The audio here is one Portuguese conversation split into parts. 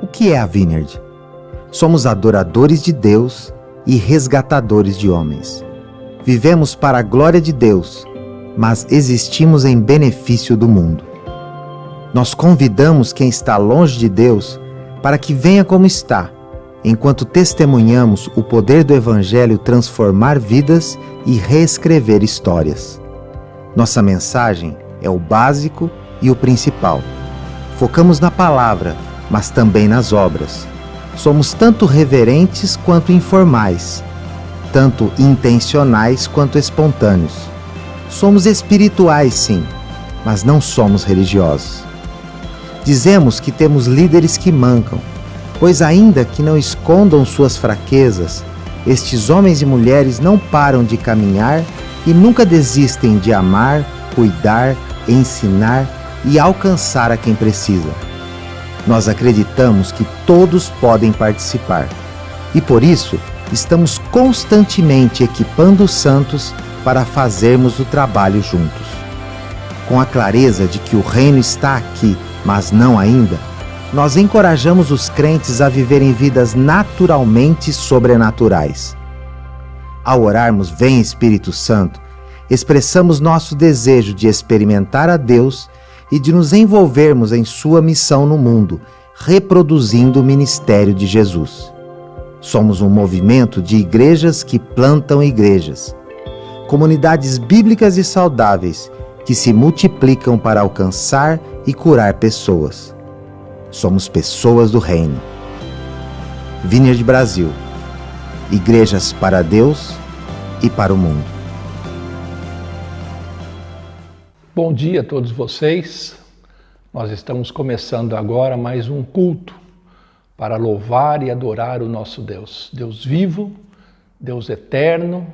O que é a Vineyard? Somos adoradores de Deus e resgatadores de homens. Vivemos para a glória de Deus, mas existimos em benefício do mundo. Nós convidamos quem está longe de Deus para que venha como está, enquanto testemunhamos o poder do Evangelho transformar vidas e reescrever histórias. Nossa mensagem é o básico e o principal. Focamos na palavra, mas também nas obras. Somos tanto reverentes quanto informais, tanto intencionais quanto espontâneos. Somos espirituais, sim, mas não somos religiosos. Dizemos que temos líderes que mancam, pois ainda que não escondam suas fraquezas, estes homens e mulheres não param de caminhar e nunca desistem de amar, cuidar, ensinar e alcançar a quem precisa. Nós acreditamos que todos podem participar e, por isso, estamos constantemente equipando os santos para fazermos o trabalho juntos. Com a clareza de que o reino está aqui, mas não ainda, nós encorajamos os crentes a viverem vidas naturalmente sobrenaturais. Ao orarmos "Vem Espírito Santo", expressamos nosso desejo de experimentar a Deus e de nos envolvermos em sua missão no mundo, reproduzindo o ministério de Jesus. Somos um movimento de igrejas que plantam igrejas, comunidades bíblicas e saudáveis que se multiplicam para alcançar e curar pessoas. Somos pessoas do reino. Vineyard Brasil. Igrejas para Deus e para o mundo. Bom dia a todos vocês. Nós estamos começando agora mais um culto para louvar e adorar o nosso Deus. Deus vivo, Deus eterno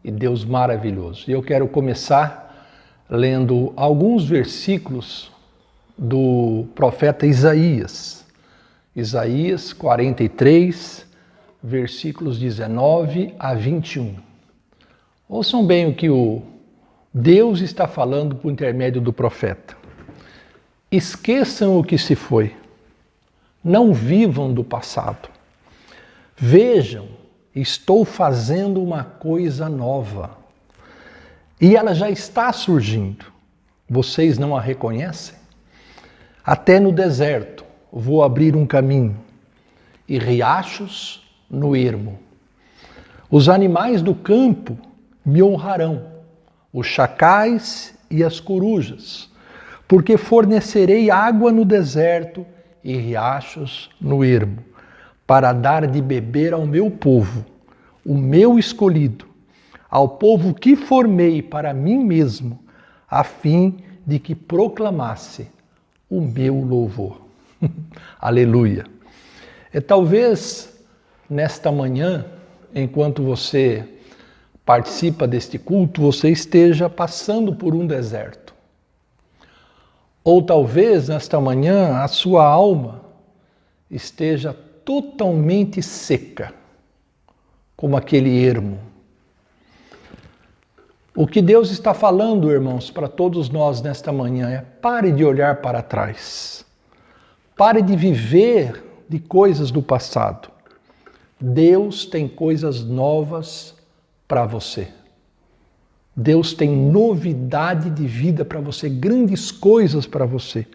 e Deus maravilhoso. E eu quero começar lendo alguns versículos do profeta Isaías. Isaías 43, versículos 19 a 21. Ouçam bem o que o Deus está falando por intermédio do profeta. Esqueçam o que se foi. Não vivam do passado. Vejam, estou fazendo uma coisa nova. E ela já está surgindo. Vocês não a reconhecem? Até no deserto vou abrir um caminho e riachos no ermo. Os animais do campo me honrarão, os chacais e as corujas, porque fornecerei água no deserto e riachos no ermo, para dar de beber ao meu povo, o meu escolhido, ao povo que formei para mim mesmo, a fim de que proclamasse o meu louvor. Aleluia! Talvez nesta manhã, enquanto você participa deste culto, você esteja passando por um deserto. Ou talvez nesta manhã a sua alma esteja totalmente seca, como aquele ermo. O que Deus está falando, irmãos, para todos nós nesta manhã é: pare de olhar para trás. Pare de viver de coisas do passado. Deus tem coisas novas para você. Deus tem novidade de vida para você, grandes coisas para você.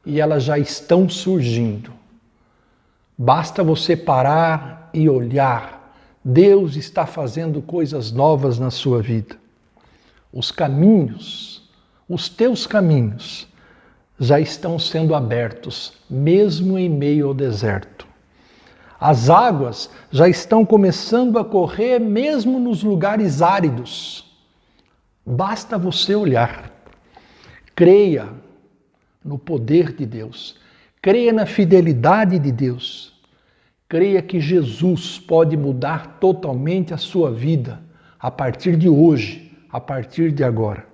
E elas já estão surgindo. Basta você parar e olhar. Deus está fazendo coisas novas na sua vida. Os caminhos, os teus caminhos, já estão sendo abertos, mesmo em meio ao deserto. As águas já estão começando a correr, mesmo nos lugares áridos. Basta você olhar. Creia no poder de Deus. Creia na fidelidade de Deus. Creia que Jesus pode mudar totalmente a sua vida a partir de hoje, a partir de agora.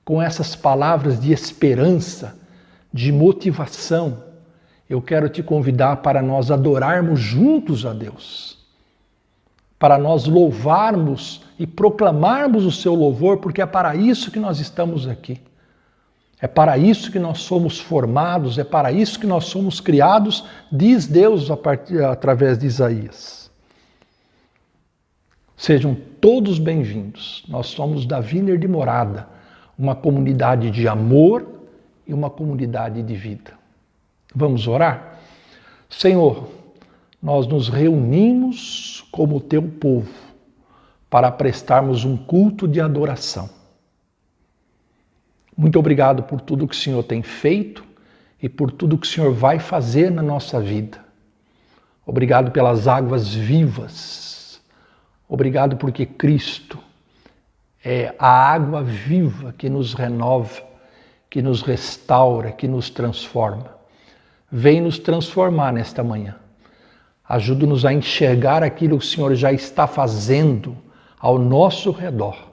Com essas palavras de esperança, de motivação, eu quero te convidar para nós adorarmos juntos a Deus. Para nós louvarmos e proclamarmos o seu louvor, porque é para isso que nós estamos aqui. É para isso que nós somos formados, é para isso que nós somos criados, diz Deus através de Isaías. Sejam todos bem-vindos. Nós somos da Vineyard de Morada, uma comunidade de amor e uma comunidade de vida. Vamos orar? Senhor, nós nos reunimos como teu povo para prestarmos um culto de adoração. Muito obrigado por tudo que o Senhor tem feito e por tudo que o Senhor vai fazer na nossa vida. Obrigado pelas águas vivas. Obrigado porque Cristo é a água viva que nos renova, que nos restaura, que nos transforma. Vem nos transformar nesta manhã. Ajuda-nos a enxergar aquilo que o Senhor já está fazendo ao nosso redor.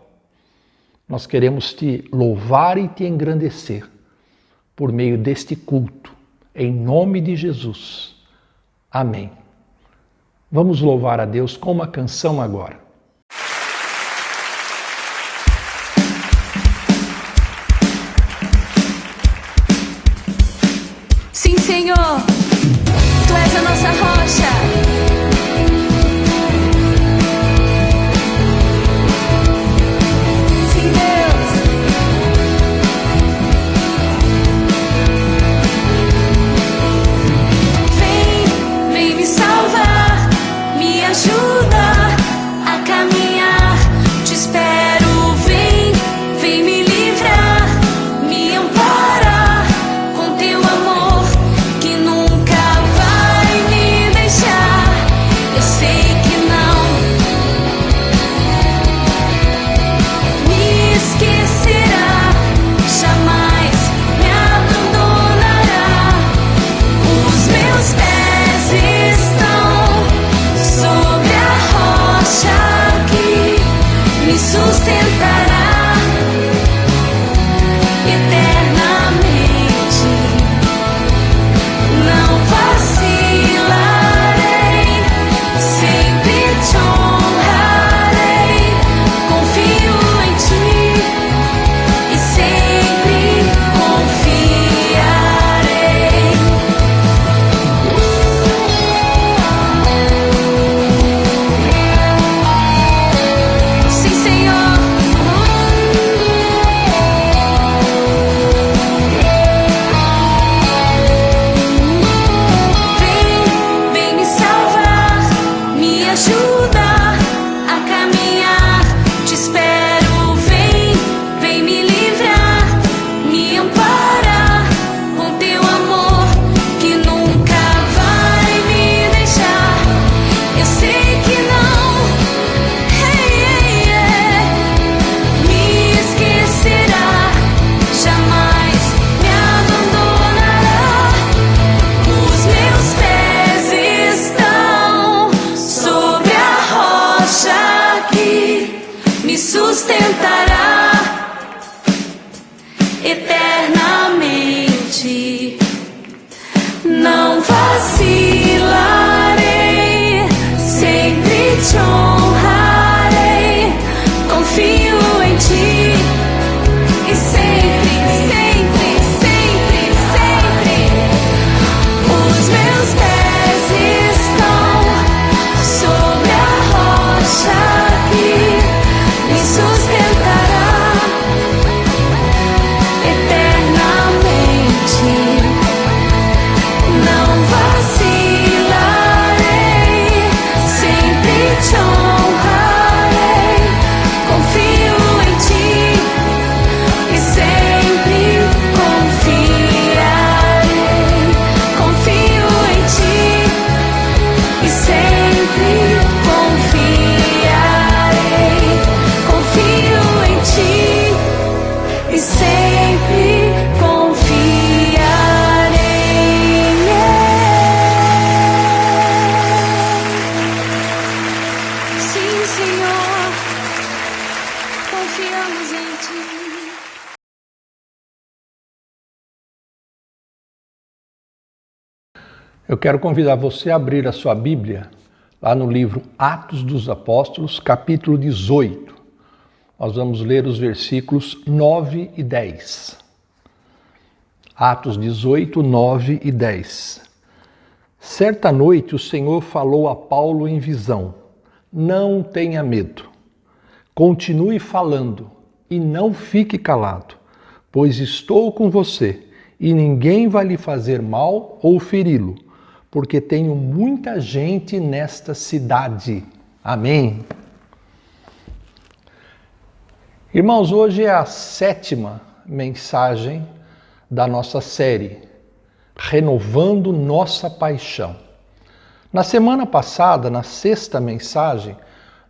Nós queremos te louvar e te engrandecer por meio deste culto, em nome de Jesus. Amém. Vamos louvar a Deus com uma canção agora. Sim, Senhor, Tu és a nossa rocha. Eu quero convidar você a abrir a sua Bíblia lá no livro Atos dos Apóstolos, capítulo 18. Nós vamos ler os versículos 9 e 10. Atos 18, 9 e 10. Certa noite o Senhor falou a Paulo em visão: não tenha medo, continue falando e não fique calado, pois estou com você e ninguém vai lhe fazer mal ou feri-lo, porque tenho muita gente nesta cidade. Amém. Irmãos, hoje é a 7ª mensagem da nossa série, Renovando Nossa Paixão. Na semana passada, na 6ª mensagem,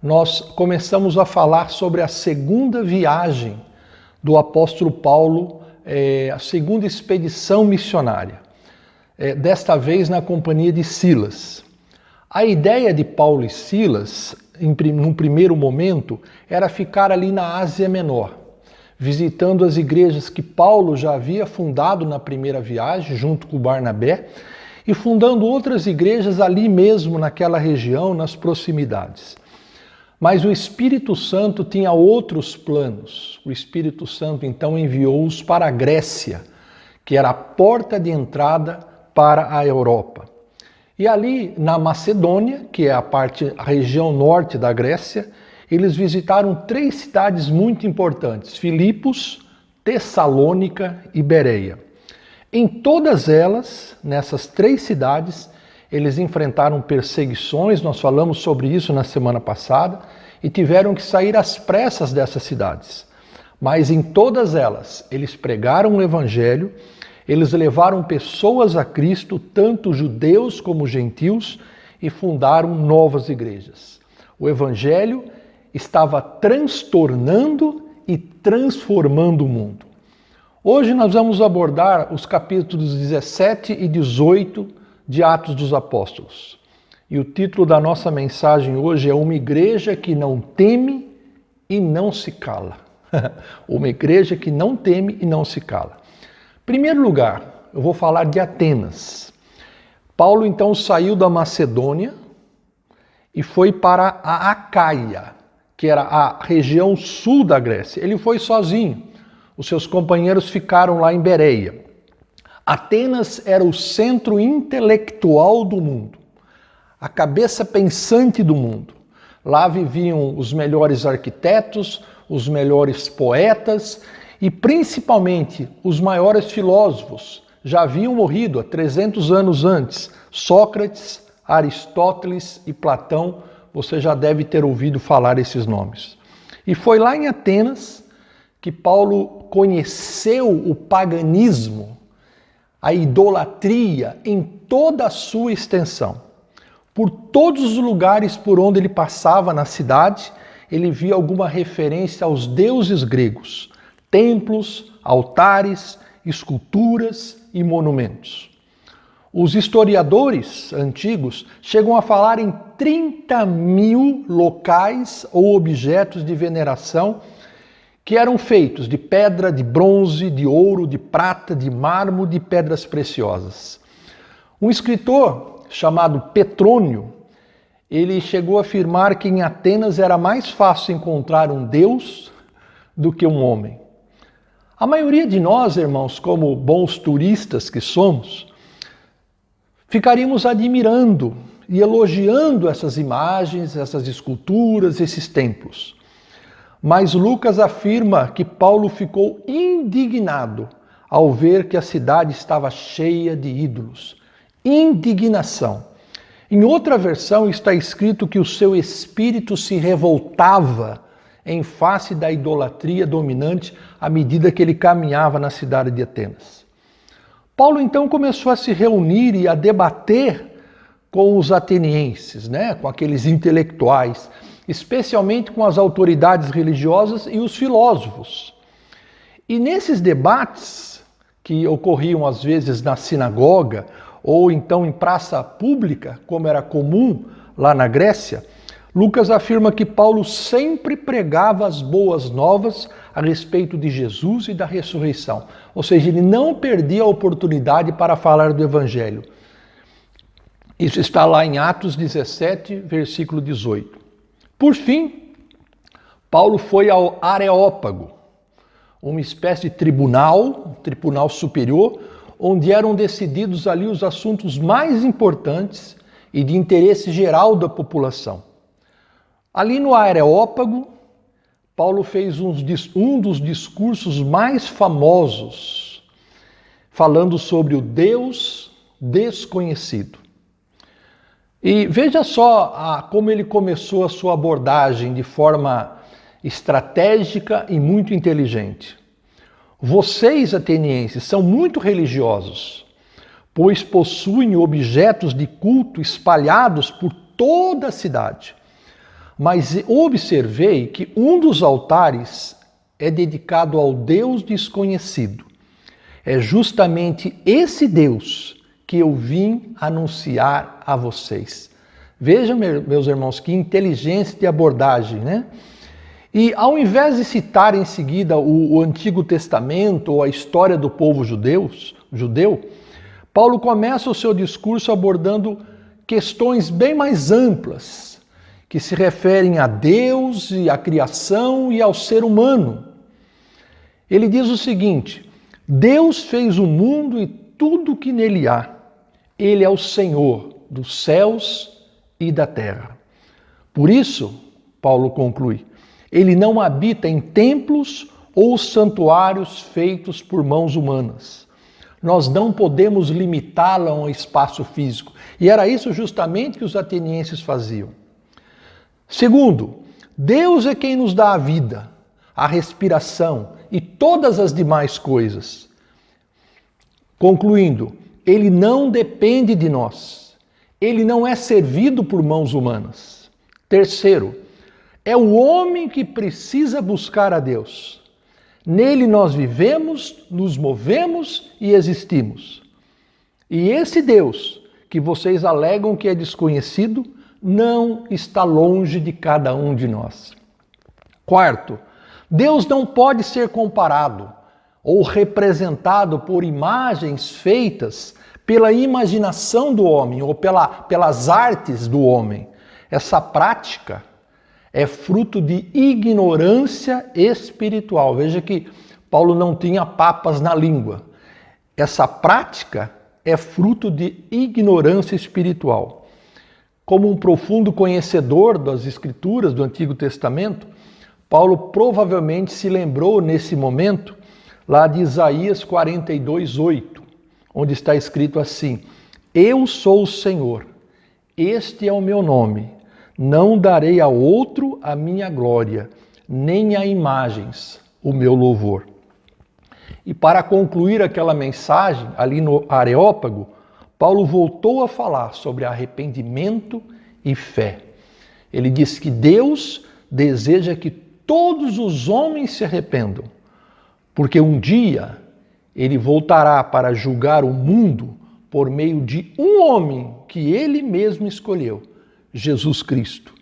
nós começamos a falar sobre a segunda viagem do apóstolo Paulo, a segunda expedição missionária, desta vez na companhia de Silas. A ideia de Paulo e Silas, num primeiro momento, era ficar ali na Ásia Menor, visitando as igrejas que Paulo já havia fundado na primeira viagem, junto com Barnabé, e fundando outras igrejas ali mesmo, naquela região, nas proximidades. Mas o Espírito Santo tinha outros planos. O Espírito Santo, então, enviou-os para a Grécia, que era a porta de entrada para a Europa. E ali, na Macedônia, que é a região norte da Grécia, eles visitaram 3 cidades muito importantes: Filipos, Tessalônica e Bereia. Em todas elas, nessas 3 cidades, eles enfrentaram perseguições, nós falamos sobre isso na semana passada, e tiveram que sair às pressas dessas cidades. Mas em todas elas, eles pregaram o Evangelho, eles levaram pessoas a Cristo, tanto judeus como gentios, e fundaram novas igrejas. O Evangelho estava transtornando e transformando o mundo. Hoje nós vamos abordar os capítulos 17 e 18 de Atos dos Apóstolos. E o título da nossa mensagem hoje é Uma Igreja que não teme e não se cala. Uma igreja que não teme e não se cala. Em primeiro lugar, eu vou falar de Atenas. Paulo então saiu da Macedônia e foi para a Acaia, que era a região sul da Grécia. Ele foi sozinho. Os seus companheiros ficaram lá em Bereia. Atenas era o centro intelectual do mundo, a cabeça pensante do mundo. Lá viviam os melhores arquitetos, os melhores poetas e principalmente os maiores filósofos. Já haviam morrido há 300 anos antes. Sócrates, Aristóteles e Platão, você já deve ter ouvido falar esses nomes. E foi lá em Atenas que Paulo conheceu o paganismo, a idolatria em toda a sua extensão. Por todos os lugares por onde ele passava na cidade, ele via alguma referência aos deuses gregos, templos, altares, esculturas e monumentos. Os historiadores antigos chegam a falar em 30.000 locais ou objetos de veneração que eram feitos de pedra, de bronze, de ouro, de prata, de mármore, de pedras preciosas. Um escritor chamado Petrônio, ele chegou a afirmar que em Atenas era mais fácil encontrar um deus do que um homem. A maioria de nós, irmãos, como bons turistas que somos, ficaríamos admirando e elogiando essas imagens, essas esculturas, esses templos. Mas Lucas afirma que Paulo ficou indignado ao ver que a cidade estava cheia de ídolos. Indignação. Em outra versão está escrito que o seu espírito se revoltava em face da idolatria dominante à medida que ele caminhava na cidade de Atenas. Paulo então começou a se reunir e a debater com os atenienses, com aqueles intelectuais, especialmente com as autoridades religiosas e os filósofos. E nesses debates, que ocorriam às vezes na sinagoga ou então em praça pública, como era comum lá na Grécia, Lucas afirma que Paulo sempre pregava as boas novas a respeito de Jesus e da ressurreição. Ou seja, ele não perdia a oportunidade para falar do Evangelho. Isso está lá em Atos 17, versículo 18. Por fim, Paulo foi ao Areópago, uma espécie de tribunal superior, onde eram decididos ali os assuntos mais importantes e de interesse geral da população. Ali no Areópago, Paulo fez um dos discursos mais famosos, falando sobre o Deus desconhecido. E veja só como ele começou a sua abordagem de forma estratégica e muito inteligente. Vocês, atenienses, são muito religiosos, pois possuem objetos de culto espalhados por toda a cidade. Mas observei que um dos altares é dedicado ao Deus desconhecido. É justamente esse Deus que eu vim anunciar a vocês. Vejam, meus irmãos, que inteligência de abordagem, né? E ao invés de citar em seguida o Antigo Testamento ou a história do povo judeu, Paulo começa o seu discurso abordando questões bem mais amplas, que se referem a Deus e à criação e ao ser humano. Ele diz o seguinte: Deus fez o mundo e tudo o que nele há. Ele é o Senhor dos céus e da terra. Por isso, Paulo conclui, ele não habita em templos ou santuários feitos por mãos humanas. Nós não podemos limitá-lo a um espaço físico. E era isso justamente que os atenienses faziam. Segundo, Deus é quem nos dá a vida, a respiração e todas as demais coisas. Concluindo, ele não depende de nós. Ele não é servido por mãos humanas. Terceiro, é o homem que precisa buscar a Deus. Nele nós vivemos, nos movemos e existimos. E esse Deus, que vocês alegam que é desconhecido, não está longe de cada um de nós. Quarto, Deus não pode ser comparado ou representado por imagens feitas pela imaginação do homem ou pelas artes do homem. Essa prática é fruto de ignorância espiritual. Veja que Paulo não tinha papas na língua. Essa prática é fruto de ignorância espiritual. Como um profundo conhecedor das Escrituras do Antigo Testamento, Paulo provavelmente se lembrou nesse momento lá de Isaías 42:8, onde está escrito assim: Eu sou o Senhor, este é o meu nome, não darei a outro a minha glória, nem a imagens o meu louvor. E para concluir aquela mensagem, ali no Areópago, Paulo voltou a falar sobre arrependimento e fé. Ele diz que Deus deseja que todos os homens se arrependam, porque um dia ele voltará para julgar o mundo por meio de um homem que ele mesmo escolheu, Jesus Cristo.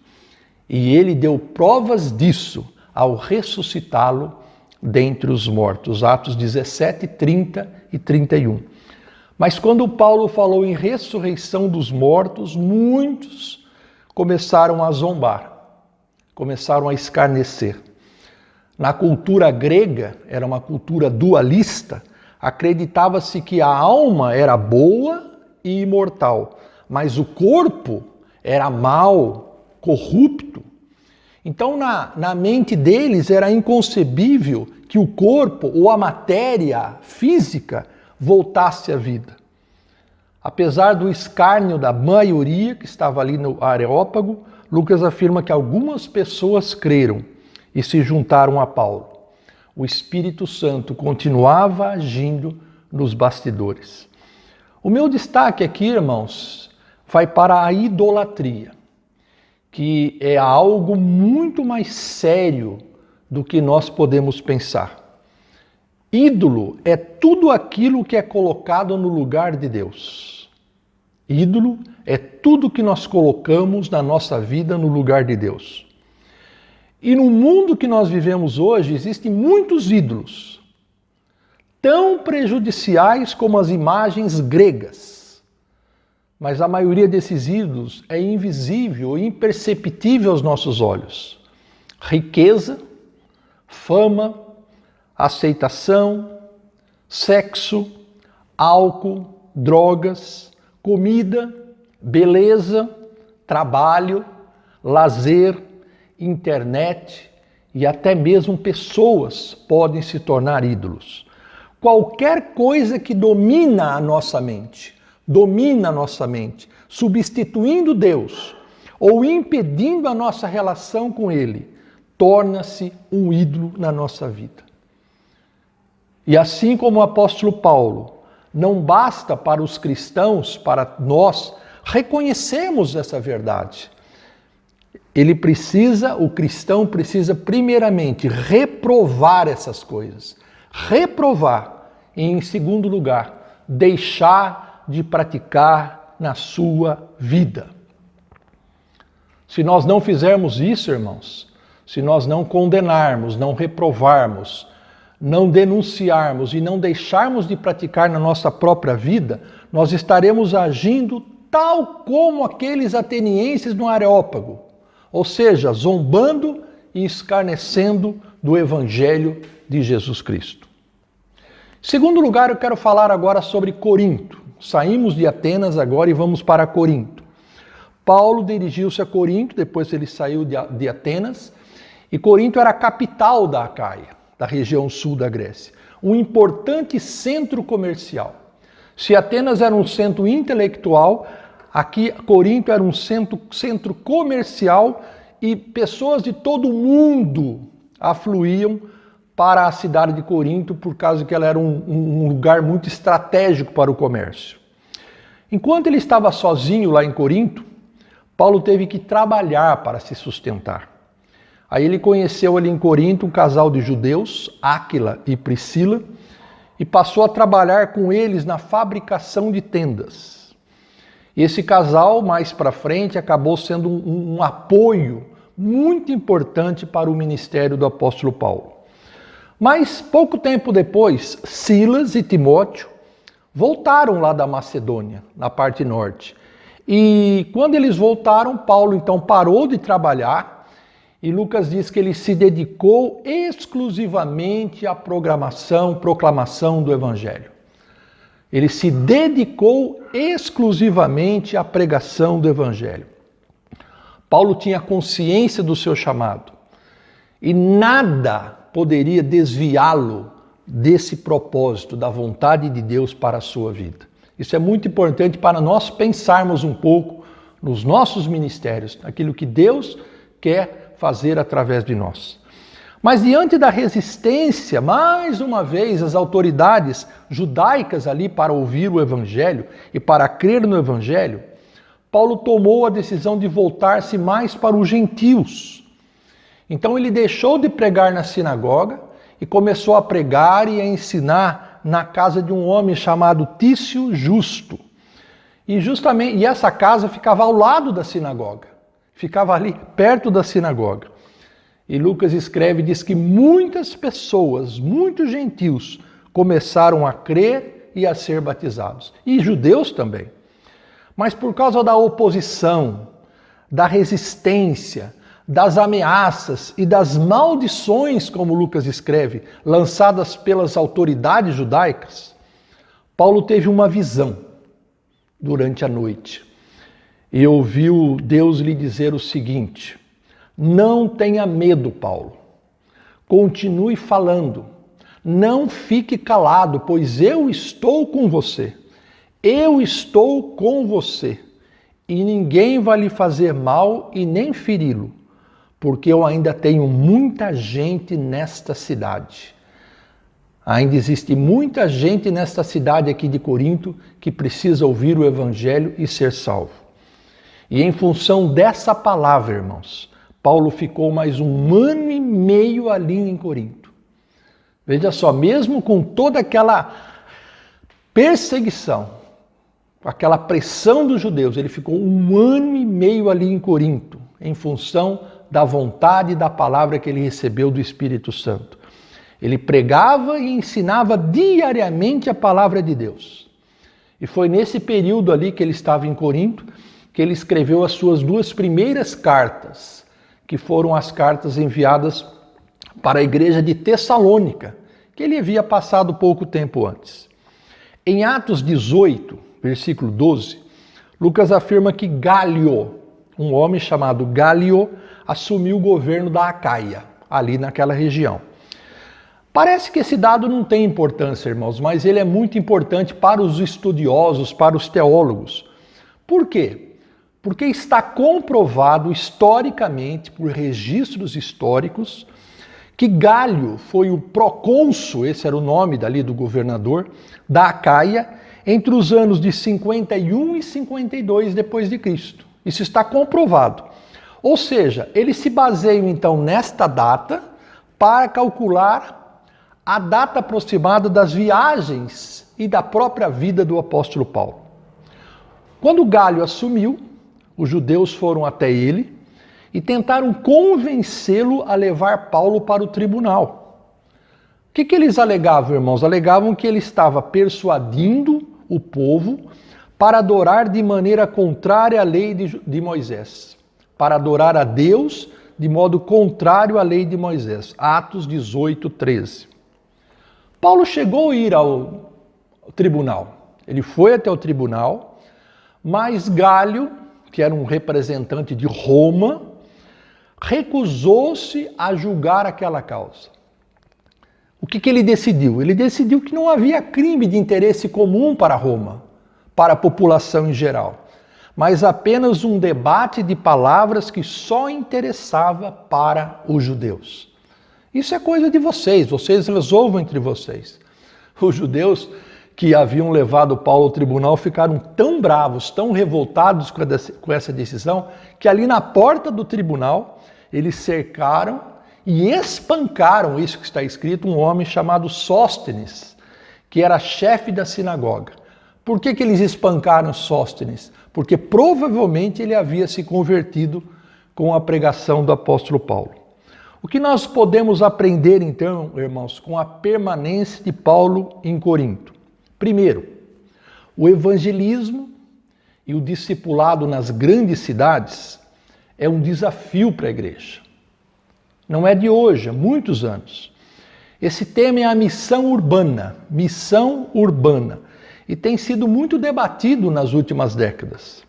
E ele deu provas disso ao ressuscitá-lo dentre os mortos. Atos 17, 30 e 31. Mas quando Paulo falou em ressurreição dos mortos, muitos começaram a zombar, começaram a escarnecer. Na cultura grega, era uma cultura dualista, acreditava-se que a alma era boa e imortal, mas o corpo era mau, corrupto. Então, na mente deles, era inconcebível que o corpo ou a matéria física voltasse à vida. Apesar do escárnio da maioria que estava ali no Areópago, Lucas afirma que algumas pessoas creram e se juntaram a Paulo. O Espírito Santo continuava agindo nos bastidores. O meu destaque aqui, irmãos, vai para a idolatria, que é algo muito mais sério do que nós podemos pensar. Ídolo é tudo aquilo que é colocado no lugar de Deus. Ídolo é tudo que nós colocamos na nossa vida no lugar de Deus. E no mundo que nós vivemos hoje, existem muitos ídolos, tão prejudiciais como as imagens gregas. Mas a maioria desses ídolos é invisível e imperceptível aos nossos olhos. Riqueza, fama, aceitação, sexo, álcool, drogas, comida, beleza, trabalho, lazer, internet e até mesmo pessoas podem se tornar ídolos. Qualquer coisa que domina a nossa mente, substituindo Deus ou impedindo a nossa relação com Ele, torna-se um ídolo na nossa vida. E assim como o apóstolo Paulo, não basta para os cristãos, para nós, reconhecermos essa verdade. O cristão precisa primeiramente reprovar essas coisas. Reprovar e, em segundo lugar, deixar de praticar na sua vida. Se nós não fizermos isso, irmãos, se nós não condenarmos, não reprovarmos, não denunciarmos e não deixarmos de praticar na nossa própria vida, nós estaremos agindo tal como aqueles atenienses no Areópago, ou seja, zombando e escarnecendo do Evangelho de Jesus Cristo. Em segundo lugar, eu quero falar agora sobre Corinto. Saímos de Atenas agora e vamos para Corinto. Paulo dirigiu-se a Corinto, depois ele saiu de Atenas, e Corinto era a capital da Acaia, da região sul da Grécia, um importante centro comercial. Se Atenas era um centro intelectual, aqui Corinto era um centro comercial e pessoas de todo o mundo afluíam para a cidade de Corinto por causa que ela era um lugar muito estratégico para o comércio. Enquanto ele estava sozinho lá em Corinto, Paulo teve que trabalhar para se sustentar. Aí ele conheceu ali em Corinto um casal de judeus, Áquila e Priscila, e passou a trabalhar com eles na fabricação de tendas. E esse casal, mais para frente, acabou sendo um apoio muito importante para o ministério do apóstolo Paulo. Mas pouco tempo depois, Silas e Timóteo voltaram lá da Macedônia, na parte norte. E quando eles voltaram, Paulo então parou de trabalhar e Lucas diz que ele se dedicou exclusivamente à proclamação do Evangelho. Ele se dedicou exclusivamente à pregação do Evangelho. Paulo tinha consciência do seu chamado e nada poderia desviá-lo desse propósito, da vontade de Deus para a sua vida. Isso é muito importante para nós pensarmos um pouco nos nossos ministérios, naquilo que Deus quer fazer através de nós. Mas diante da resistência, mais uma vez, as autoridades judaicas ali para ouvir o Evangelho e para crer no Evangelho, Paulo tomou a decisão de voltar-se mais para os gentios. Então ele deixou de pregar na sinagoga e começou a pregar e a ensinar na casa de um homem chamado Tício Justo. E essa casa ficava ao lado da sinagoga, ficava ali perto da sinagoga. E Lucas escreve, diz que muitas pessoas, muitos gentios, começaram a crer e a ser batizados. E judeus também. Mas por causa da oposição, da resistência, das ameaças e das maldições, como Lucas escreve, lançadas pelas autoridades judaicas, Paulo teve uma visão durante a noite. E ouviu Deus lhe dizer o seguinte: não tenha medo, Paulo. Continue falando. Não fique calado, pois eu estou com você. Eu estou com você. E ninguém vai lhe fazer mal e nem feri-lo, porque eu ainda tenho muita gente nesta cidade. Ainda existe muita gente nesta cidade aqui de Corinto que precisa ouvir o Evangelho e ser salvo. E em função dessa palavra, irmãos, Paulo ficou mais 1 ano e meio ali em Corinto. Veja só, mesmo com toda aquela perseguição, aquela pressão dos judeus, ele ficou 1 ano e meio ali em Corinto, em função da vontade e da palavra que ele recebeu do Espírito Santo. Ele pregava e ensinava diariamente a palavra de Deus. E foi nesse período ali que ele estava em Corinto que ele escreveu as suas 2 primeiras cartas, que foram as cartas enviadas para a igreja de Tessalônica, que ele havia passado pouco tempo antes. Em Atos 18, versículo 12, Lucas afirma que Gálio, um homem chamado Gálio, assumiu o governo da Acaia, ali naquela região. Parece que esse dado não tem importância, irmãos, mas ele é muito importante para os estudiosos, para os teólogos. Por quê? Porque está comprovado historicamente, por registros históricos, que Gálio foi o procônsul, esse era o nome dali do governador, da Acaia, entre os anos de 51 e 52 depois de Cristo. Isso está comprovado. Ou seja, eles se baseiam então nesta data para calcular a data aproximada das viagens e da própria vida do apóstolo Paulo. Quando Gálio assumiu, os judeus foram até ele e tentaram convencê-lo a levar Paulo para o tribunal. O que eles alegavam, irmãos? Alegavam que ele estava persuadindo o povo para adorar de maneira contrária à lei de Moisés, para adorar a Deus de modo contrário à lei de Moisés. Atos 18, 13. Paulo chegou a ir ao tribunal. Ele foi até o tribunal, mas Gálio, que era um representante de Roma, recusou-se a julgar aquela causa. O que ele decidiu? Ele decidiu que não havia crime de interesse comum para Roma, para a população em geral, mas apenas um debate de palavras que só interessava para os judeus. Isso é coisa de vocês resolvam entre vocês. Os judeus que haviam levado Paulo ao tribunal ficaram tão bravos, tão revoltados com essa decisão, que ali na porta do tribunal eles cercaram e espancaram, isso que está escrito, um homem chamado Sóstenes, que era chefe da sinagoga. Por que eles espancaram Sóstenes? Porque provavelmente ele havia se convertido com a pregação do apóstolo Paulo. O que nós podemos aprender então, irmãos, com a permanência de Paulo em Corinto? Primeiro, o evangelismo e o discipulado nas grandes cidades é um desafio para a igreja. Não é de hoje, há muitos anos. Esse tema é a missão urbana, e tem sido muito debatido nas últimas décadas.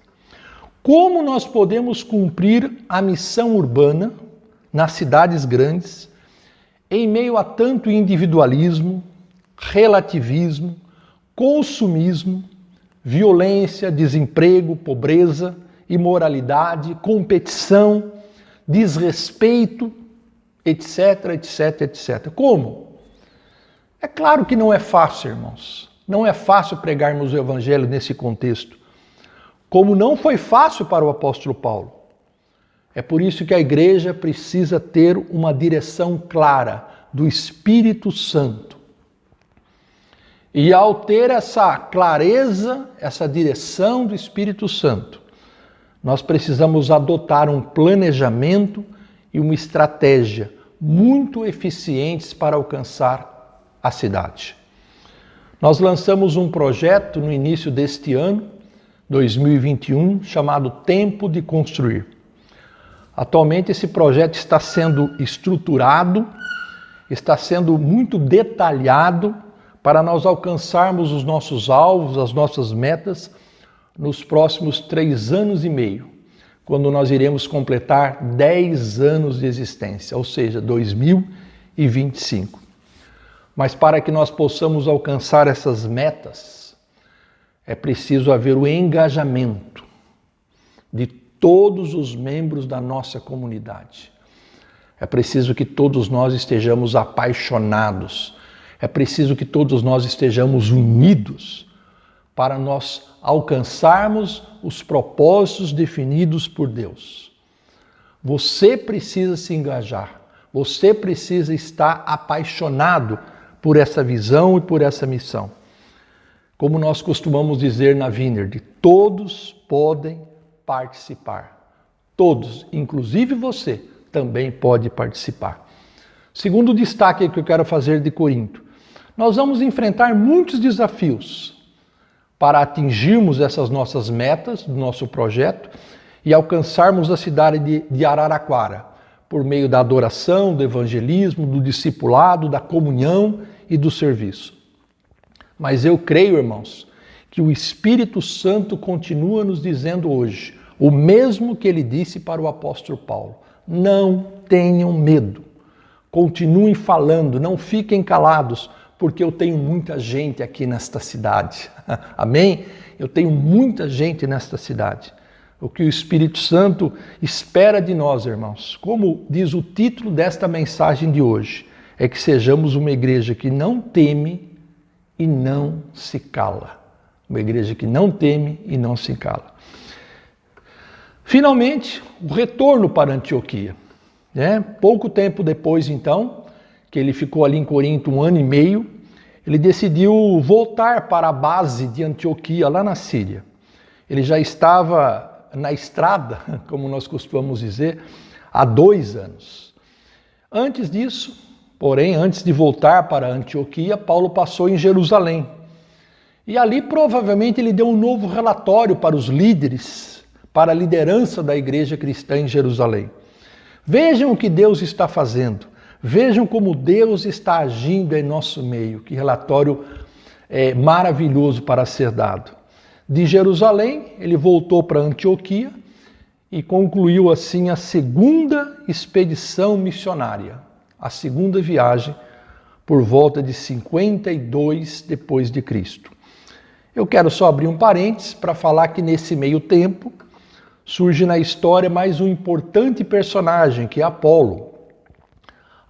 Como nós podemos cumprir a missão urbana nas cidades grandes, em meio a tanto individualismo, relativismo, consumismo, violência, desemprego, pobreza, imoralidade, competição, desrespeito, etc, etc, etc. Como? É claro que não é fácil, irmãos. Não é fácil pregarmos o evangelho nesse contexto. Como não foi fácil para o apóstolo Paulo. É por isso que a igreja precisa ter uma direção clara do Espírito Santo. E ao ter essa clareza, essa direção do Espírito Santo, nós precisamos adotar um planejamento e uma estratégia muito eficientes para alcançar a cidade. Nós lançamos um projeto no início deste ano, 2021, chamado Tempo de Construir. Atualmente esse projeto está sendo estruturado, está sendo muito detalhado para nós alcançarmos os nossos alvos, as nossas metas nos próximos 3 anos e meio, quando nós iremos completar 10 anos de existência, ou seja, 2025. Mas para que nós possamos alcançar essas metas, é preciso haver o engajamento de todos os membros da nossa comunidade. É preciso que todos nós estejamos apaixonados. É preciso que todos nós estejamos unidos para nós alcançarmos os propósitos definidos por Deus. Você precisa se engajar. Você precisa estar apaixonado por essa visão e por essa missão. Como nós costumamos dizer na Vineyard, todos podem participar. Todos, inclusive você, também pode participar. Segundo destaque que eu quero fazer de Corinto, nós vamos enfrentar muitos desafios para atingirmos essas nossas metas do nosso projeto e alcançarmos a cidade de Araraquara, por meio da adoração, do evangelismo, do discipulado, da comunhão e do serviço. Mas eu creio, irmãos, que o Espírito Santo continua nos dizendo hoje, o mesmo que ele disse para o apóstolo Paulo: não tenham medo, continuem falando, não fiquem calados, porque eu tenho muita gente aqui nesta cidade. Amém? Eu tenho muita gente nesta cidade. O que o Espírito Santo espera de nós, irmãos, como diz o título desta mensagem de hoje, é que sejamos uma igreja que não teme e não se cala. Uma igreja que não teme e não se cala. Finalmente, o retorno para Antioquia. Pouco tempo depois, então, que ele ficou ali em Corinto 1 ano e meio, ele decidiu voltar para a base de Antioquia, lá na Síria. Ele já estava na estrada, como nós costumamos dizer, há 2 anos. Antes disso, porém, antes de voltar para Antioquia, Paulo passou em Jerusalém. E ali provavelmente ele deu um novo relatório para os líderes, para a liderança da igreja cristã em Jerusalém. Vejam o que Deus está fazendo. Vejam como Deus está agindo em nosso meio. Que relatório maravilhoso para ser dado. De Jerusalém, ele voltou para Antioquia e concluiu assim a segunda expedição missionária, a segunda viagem, por volta de 52 depois de Cristo. Eu quero só abrir um parênteses para falar que nesse meio tempo surge na história mais um importante personagem, que é Apolo.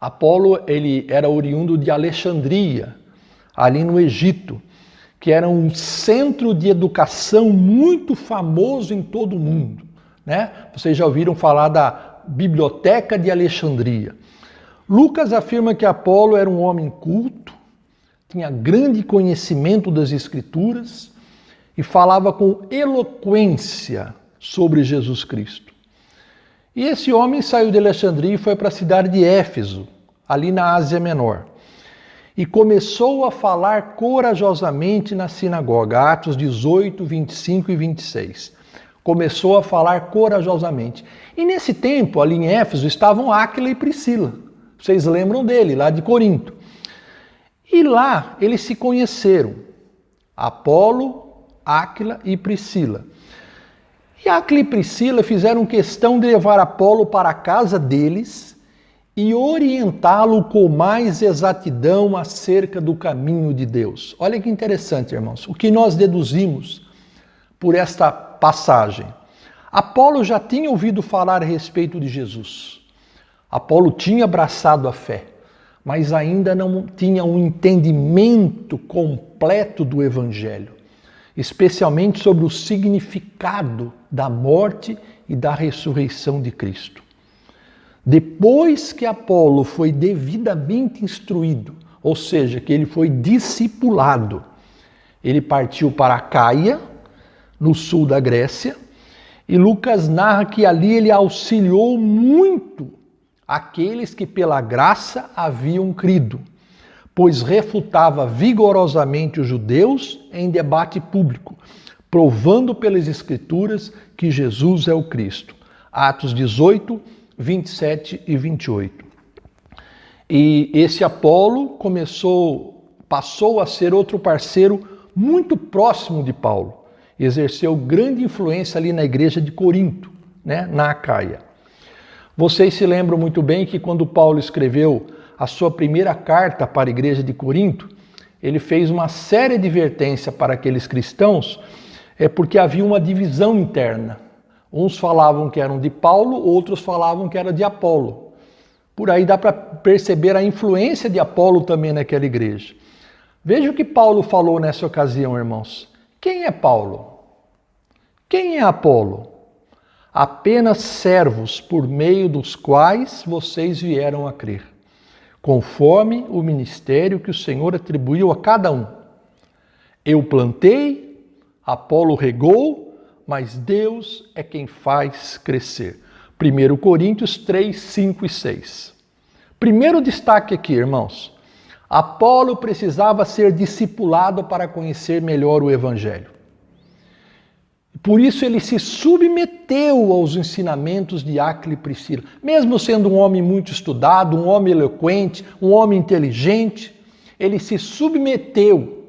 Apolo, ele era oriundo de Alexandria, ali no Egito, que era um centro de educação muito famoso em todo o mundo, né? Vocês já ouviram falar da Biblioteca de Alexandria. Lucas afirma que Apolo era um homem culto, tinha grande conhecimento das Escrituras e falava com eloquência sobre Jesus Cristo. E esse homem saiu de Alexandria e foi para a cidade de Éfeso, ali na Ásia Menor. E começou a falar corajosamente na sinagoga, Atos 18, 25 e 26. Começou a falar corajosamente. E nesse tempo, ali em Éfeso, estavam Áquila e Priscila. Vocês lembram dele, lá de Corinto. E lá eles se conheceram. Apolo, Áquila e Priscila. E Áquila e Priscila fizeram questão de levar Apolo para a casa deles e orientá-lo com mais exatidão acerca do caminho de Deus. Olha que interessante, irmãos, o que nós deduzimos por esta passagem. Apolo já tinha ouvido falar a respeito de Jesus. Apolo tinha abraçado a fé, mas ainda não tinha um entendimento completo do Evangelho, especialmente sobre o significado da morte e da ressurreição de Cristo. Depois que Apolo foi devidamente instruído, ou seja, que ele foi discipulado, ele partiu para Acaia, no sul da Grécia, e Lucas narra que ali ele auxiliou muito aqueles que pela graça haviam crido, pois refutava vigorosamente os judeus em debate público, provando pelas Escrituras que Jesus é o Cristo. Atos 18, 27 e 28. E esse Apolo passou a ser outro parceiro muito próximo de Paulo. Exerceu grande influência ali na igreja de Corinto, né, na Acaia. Vocês se lembram muito bem que quando Paulo escreveu a sua primeira carta para a igreja de Corinto, ele fez uma séria advertência para aqueles cristãos, porque havia uma divisão interna. Uns falavam que eram de Paulo, outros falavam que era de Apolo. Por aí dá para perceber a influência de Apolo também naquela igreja. Veja o que Paulo falou nessa ocasião, irmãos. Quem é Paulo? Quem é Apolo? Apenas servos por meio dos quais vocês vieram a crer, conforme o ministério que o Senhor atribuiu a cada um. Eu plantei, Apolo regou, mas Deus é quem faz crescer. 1 Coríntios 3, 5 e 6. Primeiro destaque aqui, irmãos. Apolo precisava ser discipulado para conhecer melhor o Evangelho. Por isso ele se submeteu aos ensinamentos de Áquila e Priscila. Mesmo sendo um homem muito estudado, um homem eloquente, um homem inteligente, ele se submeteu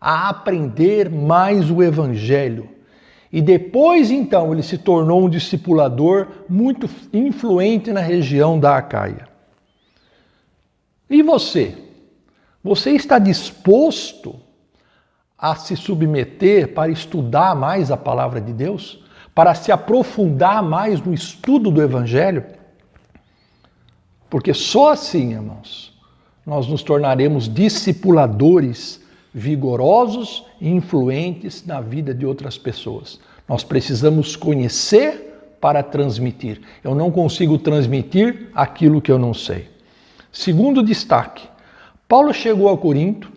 a aprender mais o Evangelho. E depois, então, ele se tornou um discipulador muito influente na região da Acaia. E você? Você está disposto a se submeter para estudar mais a palavra de Deus? Para se aprofundar mais no estudo do Evangelho? Porque só assim, irmãos, nós nos tornaremos discipuladores vigorosos e influentes na vida de outras pessoas. Nós precisamos conhecer para transmitir. Eu não consigo transmitir aquilo que eu não sei. Segundo destaque, Paulo chegou a Corinto,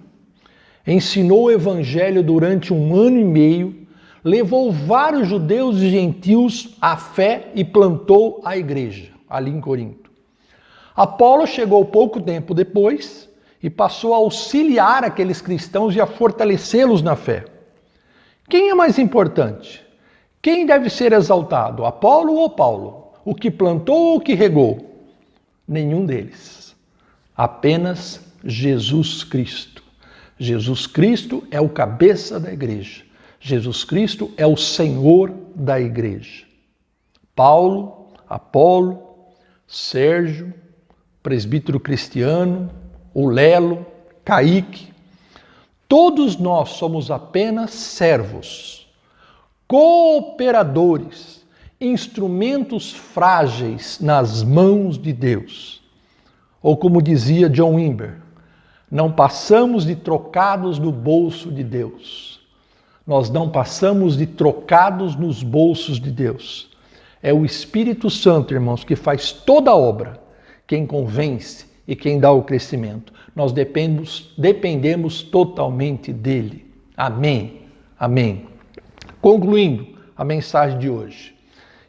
ensinou o Evangelho durante 1 ano e meio, levou vários judeus e gentios à fé e plantou a igreja ali em Corinto. Apolo chegou pouco tempo depois e passou a auxiliar aqueles cristãos e a fortalecê-los na fé. Quem é mais importante? Quem deve ser exaltado? Apolo ou Paulo? O que plantou ou o que regou? Nenhum deles. Apenas Jesus Cristo. Jesus Cristo é o cabeça da igreja. Jesus Cristo é o Senhor da igreja. Paulo, Apolo, Sérgio, presbítero Cristiano, o Lelo, Kaique, todos nós somos apenas servos, cooperadores, instrumentos frágeis nas mãos de Deus. Ou como dizia John Wimber, não passamos de trocados no bolso de Deus. Nós não passamos de trocados nos bolsos de Deus. É o Espírito Santo, irmãos, que faz toda a obra, quem convence e quem dá o crescimento. Nós dependemos totalmente dele. Amém. Amém. Concluindo a mensagem de hoje,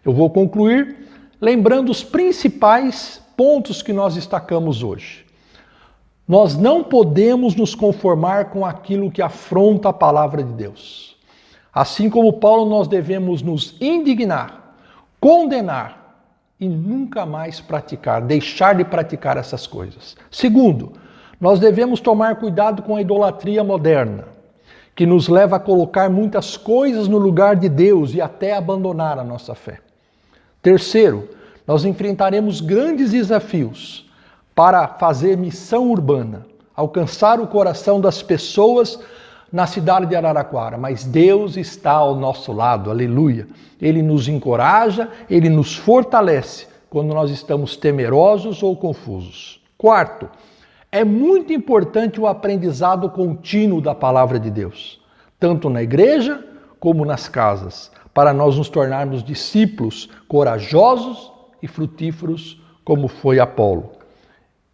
eu vou concluir lembrando os principais pontos que nós destacamos hoje. Nós não podemos nos conformar com aquilo que afronta a palavra de Deus. Assim como Paulo, nós devemos nos indignar, condenar e nunca mais praticar, deixar de praticar essas coisas. Segundo, nós devemos tomar cuidado com a idolatria moderna, que nos leva a colocar muitas coisas no lugar de Deus e até abandonar a nossa fé. Terceiro, nós enfrentaremos grandes desafios para fazer missão urbana, alcançar o coração das pessoas na cidade de Araraquara, mas Deus está ao nosso lado, aleluia. Ele nos encoraja, Ele nos fortalece quando nós estamos temerosos ou confusos. Quarto, é muito importante o aprendizado contínuo da palavra de Deus, tanto na igreja como nas casas, para nós nos tornarmos discípulos corajosos e frutíferos como foi Apolo.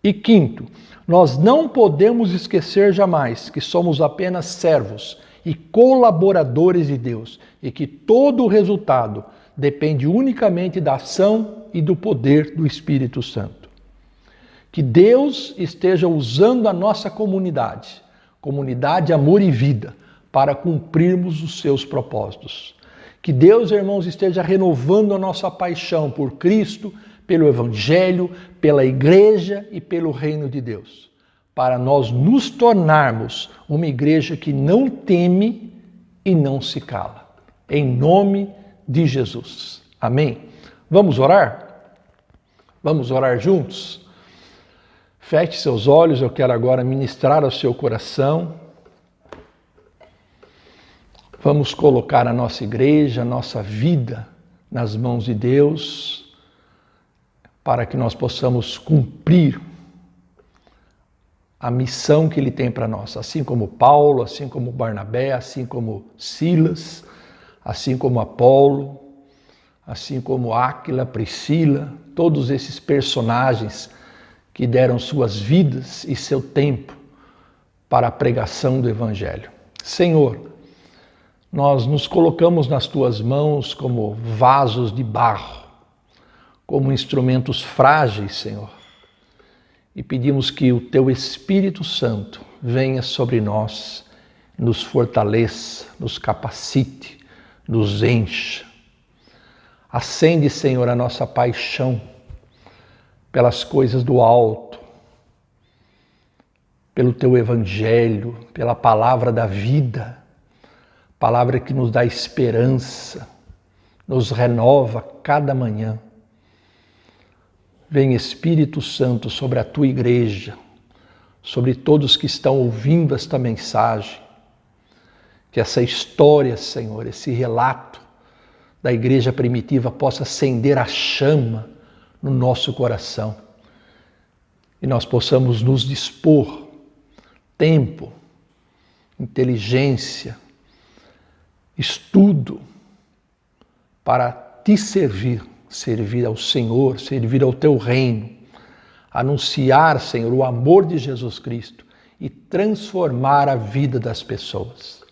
E quinto, nós não podemos esquecer jamais que somos apenas servos e colaboradores de Deus e que todo o resultado depende unicamente da ação e do poder do Espírito Santo. Que Deus esteja usando a nossa comunidade, Amor e Vida, para cumprirmos os seus propósitos. Que Deus, irmãos, esteja renovando a nossa paixão por Cristo, pelo Evangelho, pela Igreja e pelo Reino de Deus, para nós nos tornarmos uma igreja que não teme e não se cala. Em nome de Jesus. Amém? Vamos orar? Vamos orar juntos? Feche seus olhos, eu quero agora ministrar ao seu coração. Vamos colocar a nossa igreja, a nossa vida nas mãos de Deus, para que nós possamos cumprir a missão que Ele tem para nós, assim como Paulo, assim como Barnabé, assim como Silas, assim como Apolo, assim como Áquila, Priscila, todos esses personagens que deram suas vidas e seu tempo para a pregação do Evangelho. Senhor, nós nos colocamos nas Tuas mãos como vasos de barro, como instrumentos frágeis, Senhor, e pedimos que o Teu Espírito Santo venha sobre nós, nos fortaleça, nos capacite, nos encha. Acende, Senhor, a nossa paixão pelas coisas do alto, pelo Teu Evangelho, pela palavra da vida, palavra que nos dá esperança, nos renova cada manhã. Vem Espírito Santo sobre a Tua igreja, sobre todos que estão ouvindo esta mensagem, que essa história, Senhor, esse relato da igreja primitiva possa acender a chama no nosso coração e nós possamos nos dispor tempo, inteligência, estudo para Te servir ao Senhor, servir ao Teu reino, anunciar, Senhor, o amor de Jesus Cristo e transformar a vida das pessoas.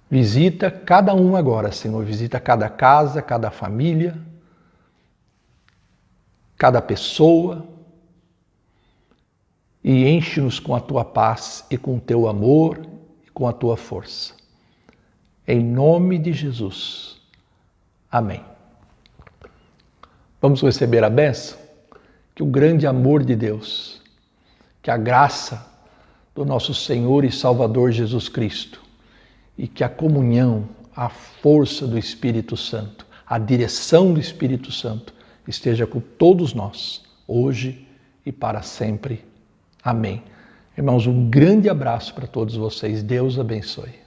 Visita cada um agora, Senhor, visita cada casa, cada família, cada pessoa e enche-nos com a Tua paz e com o Teu amor e com a Tua força. Em nome de Jesus. Amém. Vamos receber a bênção? Que o grande amor de Deus, que a graça do nosso Senhor e Salvador Jesus Cristo e que a comunhão, a força do Espírito Santo, a direção do Espírito Santo esteja com todos nós, hoje e para sempre. Amém. Irmãos, um grande abraço para todos vocês. Deus abençoe.